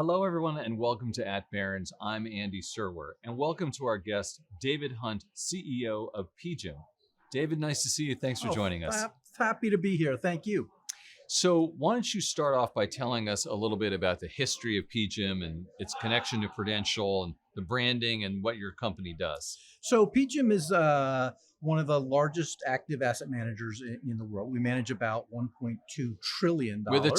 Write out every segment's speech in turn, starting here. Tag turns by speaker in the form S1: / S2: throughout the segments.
S1: Hello, everyone, and welcome to At Barrons. I'm Andy Serwer, and welcome to our guest, David Hunt, CEO of PGIM. David, nice to see you. Thanks for joining us.
S2: Happy to be here. Thank you.
S1: So why don't you start off by telling us a little bit about the history of PGIM and its connection to Prudential and the branding and what your company does?
S2: So PGIM is one of the largest active asset managers in the world. We manage about $1.2 trillion
S1: With a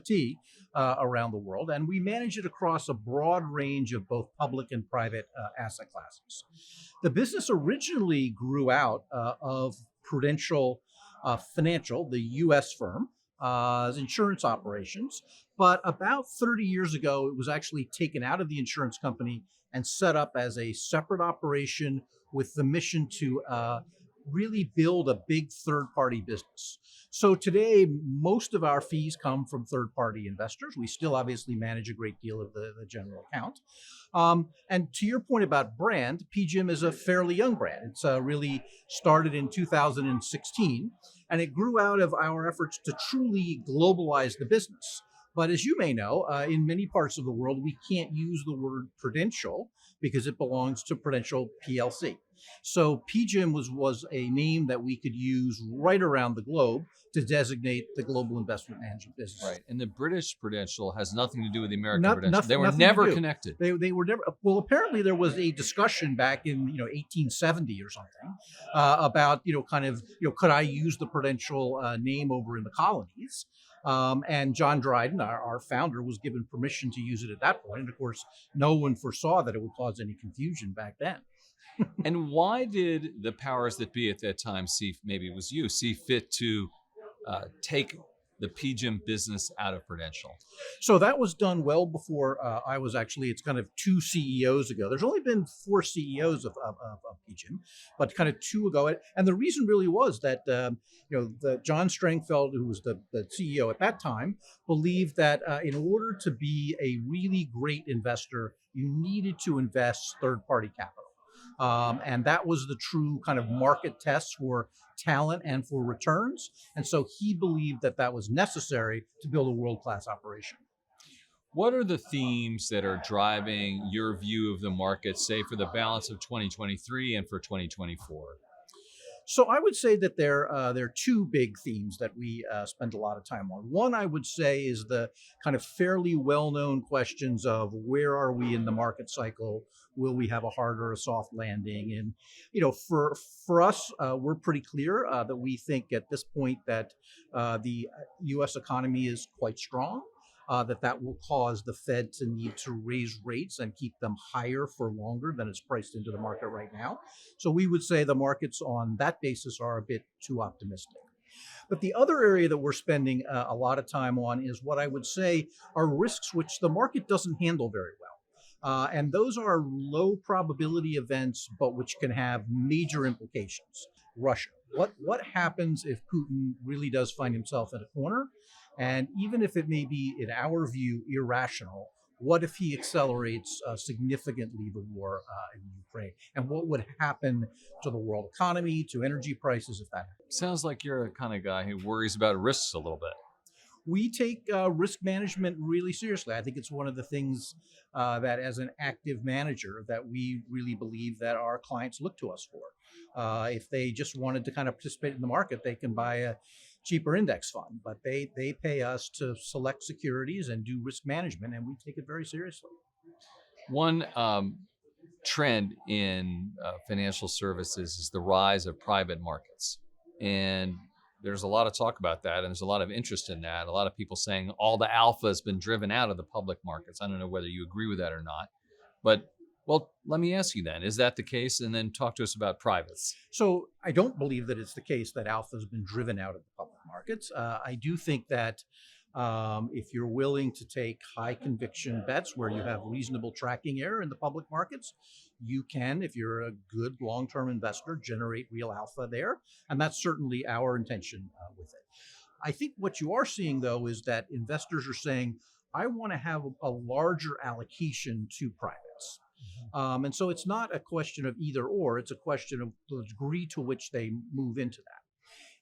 S1: T.
S2: Around the world, and we manage it across a broad range of both public and private asset classes. The business originally grew out of Prudential Financial, the U.S. firm, insurance operations. But about 30 years ago, it was actually taken out of the insurance company and set up as a separate operation with the mission to really build a big third-party business. So today, most of our fees come from third-party investors. We still obviously manage a great deal of the general account. And to your point about brand, PGIM is a fairly young brand. It's really started in 2016, and it grew out of our efforts to truly globalize the business. But as you may know, in many parts of the world, we can't use the word Prudential because it belongs to Prudential PLC. So PGIM was a name that we could use right around the globe to designate the global investment management business.
S1: Right. And the British Prudential has nothing to do with the American
S2: Not-
S1: Prudential.
S2: nothing-
S1: They were
S2: nothing
S1: never
S2: to do.
S1: connected.
S2: They were never. Well, apparently there was a discussion back in 1870 or something about could I use the Prudential name over in the colonies? And John Dryden, our founder, was given permission to use it at that point. And of course, no one foresaw that it would cause any confusion back then.
S1: And why did the powers that be at that time maybe it was you, see fit to take the PGIM business out of Prudential?
S2: So that was done well before I was actually, it's kind of two CEOs ago. There's only been four CEOs of PGIM, but kind of two ago. And the reason really was that, the John Strangfeld, who was the CEO at that time, believed that in order to be a really great investor, you needed to invest third-party capital. And that was the true kind of market test for talent and for returns. And so he believed that that was necessary to build a world-class operation.
S1: What are the themes that are driving your view of the market, say, for the balance of 2023 and for 2024?
S2: So I would say that there are two big themes that we spend a lot of time on. One, I would say, is the kind of fairly well-known questions of where are we in the market cycle? Will we have a hard or a soft landing? And for us, we're pretty clear that we think at this point that the U.S. economy is quite strong. That will cause the Fed to need to raise rates and keep them higher for longer than it's priced into the market right now. So we would say the markets on that basis are a bit too optimistic. But the other area that we're spending a lot of time on is what I would say are risks which the market doesn't handle very well. And those are low probability events, but which can have major implications. Russia. What happens if Putin really does find himself in a corner? And even if it may be, in our view, irrational, what if he accelerates significantly the war in Ukraine? And what would happen to the world economy, to energy prices if that happens?
S1: Sounds like you're a kind of guy who worries about risks a little bit.
S2: We take risk management really seriously. I think it's one of the things that as an active manager that we really believe that our clients look to us for. If they just wanted to kind of participate in the market, they can buy a cheaper index fund, but they pay us to select securities and do risk management, and we take it very seriously.
S1: One trend in financial services is the rise of private markets. And there's a lot of talk about that, and there's a lot of interest in that. A lot of people saying all the alpha has been driven out of the public markets. I don't know whether you agree with that or not. But, well, let me ask you then, is that the case? And then talk to us about privates.
S2: So I don't believe that it's the case that alpha has been driven out of the public markets. I do think that if you're willing to take high conviction bets where you have reasonable tracking error in the public markets, you can, if you're a good long-term investor, generate real alpha there. And that's certainly our intention with it. I think what you are seeing, though, is that investors are saying, I want to have a larger allocation to privates. And so it's not a question of either or, it's a question of the degree to which they move into that.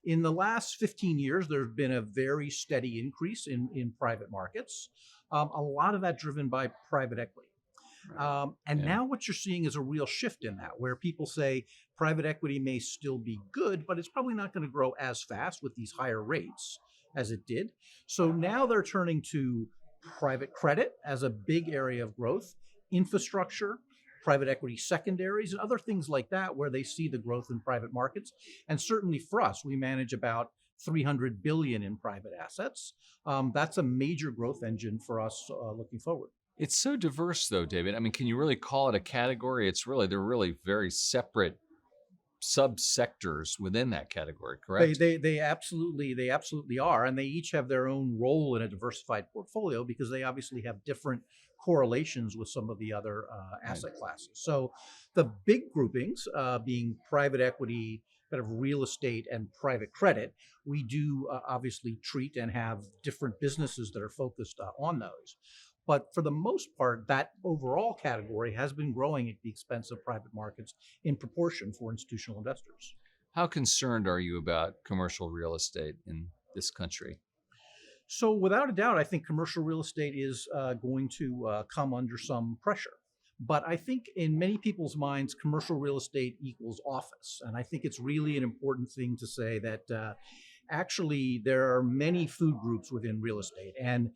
S2: In the last 15 years, there's been a very steady increase in private markets. A lot of that driven by private equity. And
S1: Yeah.
S2: now what you're seeing is a real shift in that, where people say private equity may still be good, but it's probably not going to grow as fast with these higher rates as it did. So now they're turning to private credit as a big area of growth, infrastructure, private equity secondaries, and other things like that, where they see the growth in private markets. And certainly for us, we manage about 300 billion in private assets. That's a major growth engine for us looking forward.
S1: It's so diverse, though, David. I mean, can you really call it a category? They're really very separate subsectors within that category,
S2: They,
S1: correct?
S2: they they absolutely are, and they each have their own role in a diversified portfolio because they obviously have different correlations with some of the other
S1: Right.
S2: asset classes. So the big groupings being private equity, kind of real estate, and private credit, we do obviously treat and have different businesses that are focused on those. But for the most part, that overall category has been growing at the expense of private markets in proportion for institutional investors.
S1: How concerned are you about commercial real estate in this country?
S2: So, without a doubt, I think commercial real estate is going to come under some pressure. But I think in many people's minds, commercial real estate equals office. And I think it's really an important thing to say that actually there are many food groups within real estate, and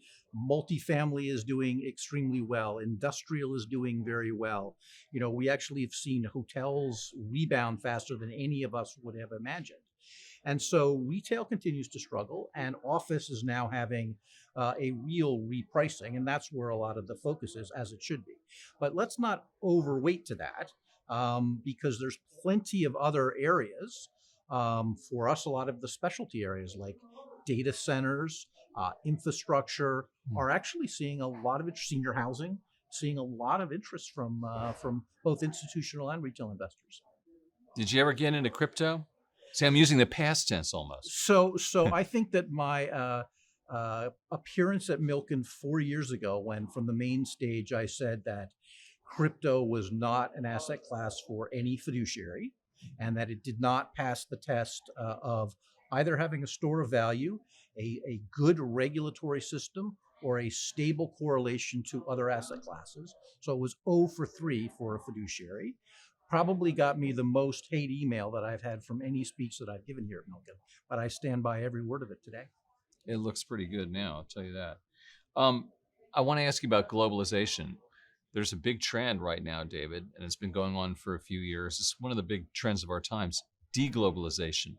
S2: multifamily is doing extremely well. Industrial is doing very well. You know, we actually have seen hotels rebound faster than any of us would have imagined. And so retail continues to struggle, and office is now having a real repricing, and that's where a lot of the focus is, as it should be. But let's not overweight to that because there's plenty of other areas. For us, a lot of the specialty areas like data centers, infrastructure
S1: Hmm.
S2: are actually seeing a lot of interest. Senior housing, seeing a lot of interest from both institutional and retail investors.
S1: Did you ever get into crypto? See, I'm using the past tense almost.
S2: So I think that my appearance at Milken 4 years ago, when from the main stage I said that crypto was not an asset class for any fiduciary, and that it did not pass the test of either having a store of value, a good regulatory system, or a stable correlation to other asset classes. So it was 0 for 3 for a fiduciary. Probably got me the most hate email that I've had from any speech that I've given here at Milken, but I stand by every word of it today.
S1: It looks pretty good now, I'll tell you that. Um, I want to ask you about globalization. There's a big trend right now, David, and it's been going on for a few years. It's one of the big trends of our times, deglobalization.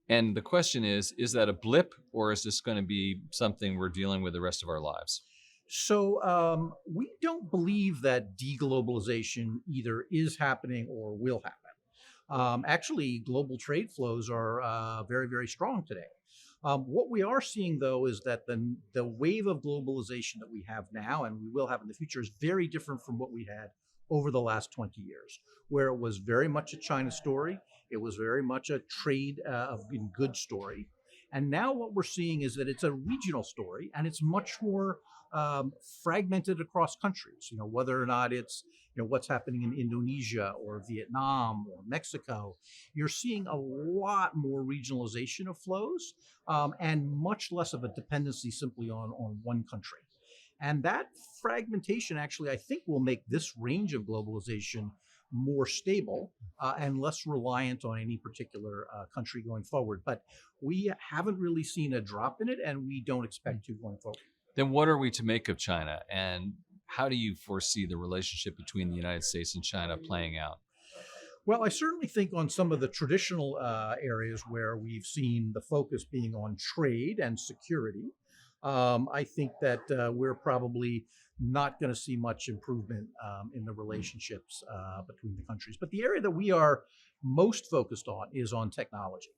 S1: And the question is that a blip or is this going to be something we're dealing with the rest of our lives?
S2: So we don't believe that deglobalization either is happening or will happen. Actually, global trade flows are very, very strong today. What we are seeing, though, is that the wave of globalization that we have now and we will have in the future is very different from what we had over the last 20 years, where it was very much a China story. It was very much a trade of in goods story. And now what we're seeing is that it's a regional story and it's much more fragmented across countries. You know, whether or not it's what's happening in Indonesia or Vietnam or Mexico, you're seeing a lot more regionalization of flows and much less of a dependency simply on one country. And that fragmentation actually, I think, will make this range of globalization more stable and less reliant on any particular country going forward. But we haven't really seen a drop in it, and we don't expect to going forward.
S1: Then what are we to make of China? And how do you foresee the relationship between the United States and China playing out?
S2: Well, I certainly think on some of the traditional areas where we've seen the focus being on trade and security, I think that we're probably not going to see much improvement in the relationships between the countries. But the area that we are most focused on is on technology.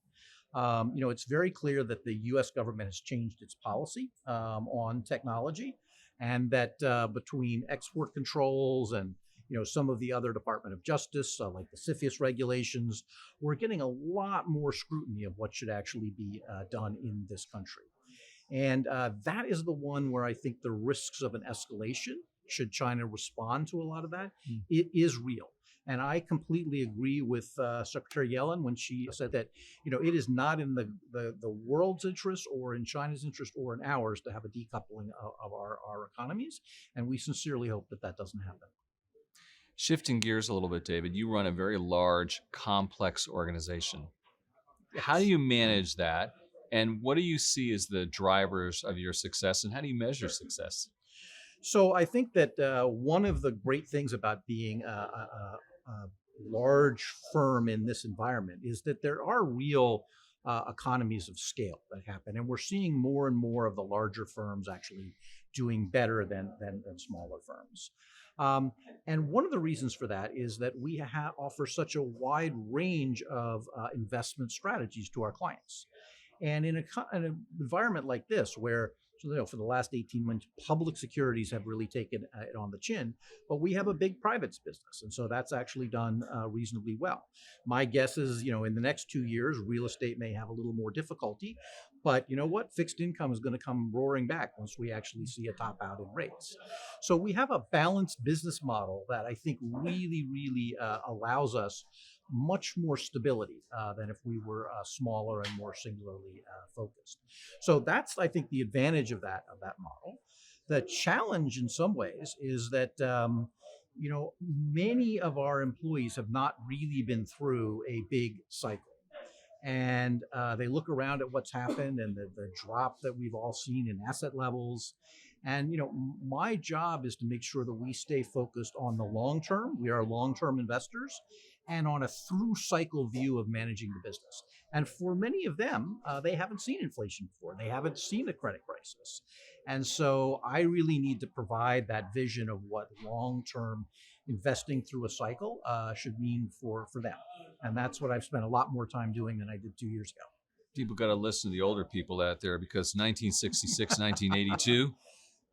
S2: It's very clear that the U.S. government has changed its policy on technology, and that between export controls and some of the other Department of Justice, like the CFIUS regulations, we're getting a lot more scrutiny of what should actually be done in this country. And that is the one where I think the risks of an escalation, should China respond to a lot of that,
S1: Mm.
S2: it is real. And I completely agree with Secretary Yellen when she said that, it is not in the world's interest or in China's interest or in ours to have a decoupling of our economies. And we sincerely hope that that doesn't happen.
S1: Shifting gears a little bit, David, you run a very large, complex organization. How do
S2: Yes.
S1: you manage that? And what do you see as the drivers of your success? And how do you measure success?
S2: So I think that one of the great things about being a large firm in this environment is that there are real economies of scale that happen, and we're seeing more and more of the larger firms actually doing better than smaller firms. Um, and one of the reasons for that is that we offer such a wide range of investment strategies to our clients. And in an environment like this, where for the last 18 months, public securities have really taken it on the chin, but we have a big privates business, and so that's actually done reasonably well. My guess is, in the next 2 years, real estate may have a little more difficulty, but you know what? Fixed income is going to come roaring back once we actually see a top out in rates. So we have a balanced business model that I think really allows us much more stability than if we were smaller and more singularly focused. So that's, I think, the advantage of that model. The challenge, in some ways, is that many of our employees have not really been through a big cycle, and they look around at what's happened and the drop that we've all seen in asset levels. And my job is to make sure that we stay focused on the long term. We are long-term investors, and on a through cycle view of managing the business. And for many of them, they haven't seen inflation before. They haven't seen a credit crisis. And so I really need to provide that vision of what long-term investing through a cycle should mean for them. And that's what I've spent a lot more time doing than I did 2 years ago.
S1: People got to listen to the older people out there because 1966, 1982,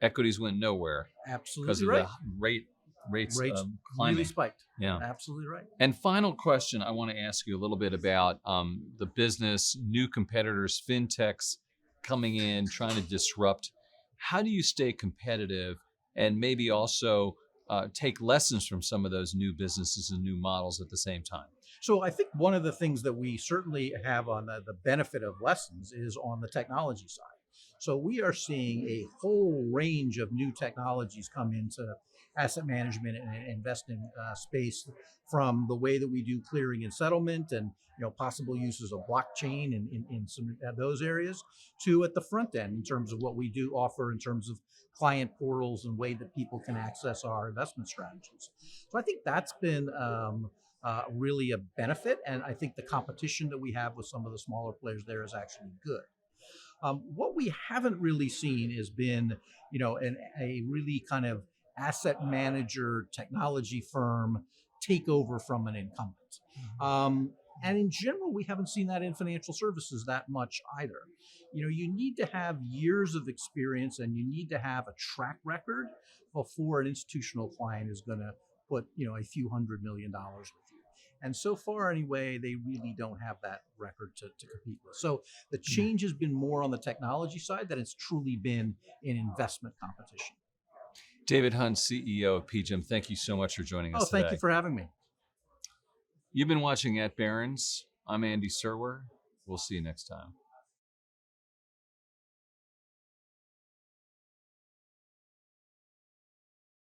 S1: equities went nowhere because
S2: Absolutely
S1: of
S2: right.
S1: the rates
S2: Rates
S1: climbing.
S2: really spiked.
S1: Yeah.
S2: Absolutely right.
S1: And final question, I want to ask you a little bit about the business, new competitors, fintechs coming in, trying to disrupt. How do you stay competitive and maybe also take lessons from some of those new businesses and new models at the same time?
S2: So I think one of the things that we certainly have on the benefit of lessons is on the technology side. So we are seeing a whole range of new technologies come into asset management and investing space, from the way that we do clearing and settlement, and possible uses of blockchain in some of those areas, to at the front end in terms of what we do offer in terms of client portals and way that people can access our investment strategies. So I think that's been really a benefit, and I think the competition that we have with some of the smaller players there is actually good. What we haven't really seen has been, a really kind of asset manager technology firm take over from an incumbent. And in general, we haven't seen that in financial services that much either. You need to have years of experience and you need to have a track record before an institutional client is going to put, a few $100 million with you. And so far, anyway, they really don't have that record to compete with. So the change has been more on the technology side than it's truly been in investment competition.
S1: David Hunt, CEO of PGIM, thank you so much for joining us
S2: Oh,
S1: today.
S2: thank you for having me.
S1: You've been watching at Barrons. I'm Andy Serwer. We'll see you next time.